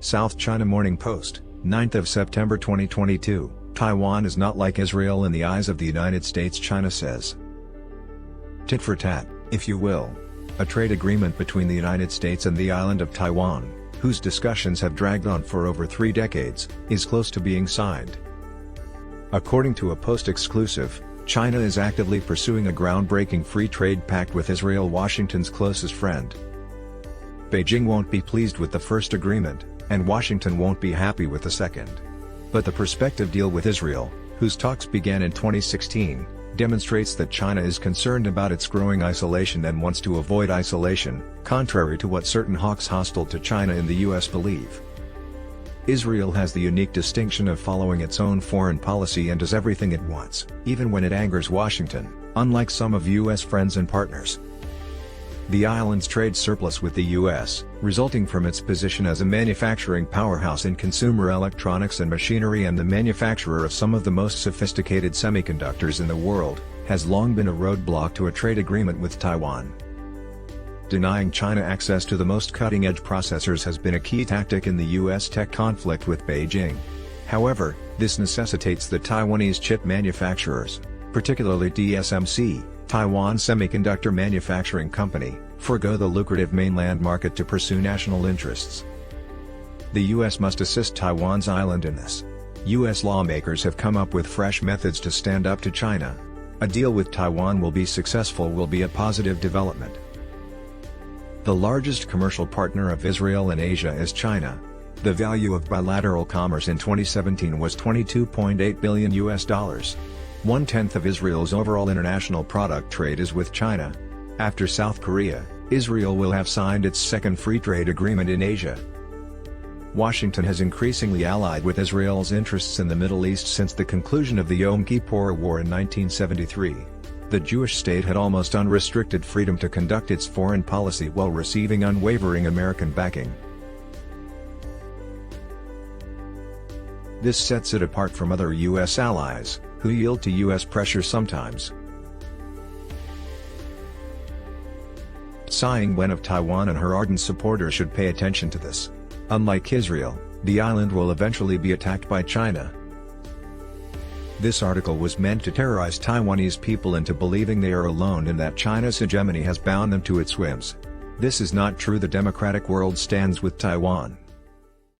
South China Morning Post, 9th of September 2022, Taiwan is not like Israel in the eyes of the United States, China says. Tit for tat, if you will. A trade agreement between the United States and the island of Taiwan, whose discussions have dragged on for over 3 decades, is close to being signed. According to a Post exclusive, China is actively pursuing a groundbreaking free trade pact with Israel, Washington's closest friend. Beijing won't be pleased with the first agreement, and Washington won't be happy with the second. But the prospective deal with Israel, whose talks began in 2016, demonstrates that China is concerned about its growing isolation and wants to avoid isolation, contrary to what certain hawks hostile to China in the US believe. Israel has the unique distinction of following its own foreign policy and does everything it wants, even when it angers Washington, unlike some of US friends and partners. The island's trade surplus with the US, resulting from its position as a manufacturing powerhouse in consumer electronics and machinery and the manufacturer of some of the most sophisticated semiconductors in the world, has long been a roadblock to a trade agreement with Taiwan. Denying China access to the most cutting-edge processors has been a key tactic in the US tech conflict with Beijing. However, this necessitates the Taiwanese chip manufacturers, particularly TSMC, Taiwan Semiconductor Manufacturing Company, forego the lucrative mainland market to pursue national interests. The US must assist Taiwan's island in this. US lawmakers have come up with fresh methods to stand up to China. A deal with Taiwan will be successful, will be a positive development. The largest commercial partner of Israel in Asia is China. The value of bilateral commerce in 2017 was $22.8 billion. 1/10 of Israel's overall international product trade is with China. After South Korea, Israel will have signed its second free trade agreement in Asia. Washington has increasingly allied with Israel's interests in the Middle East since the conclusion of the Yom Kippur War in 1973. The Jewish state had almost unrestricted freedom to conduct its foreign policy while receiving unwavering American backing. This sets it apart from other U.S. allies, who yield to U.S. pressure sometimes. Tsai Ing-wen of Taiwan and her ardent supporters should pay attention to this. Unlike Israel, the island will eventually be attacked by China. This article was meant to terrorize Taiwanese people into believing they are alone and that China's hegemony has bound them to its whims. This is not true. The democratic world stands with Taiwan.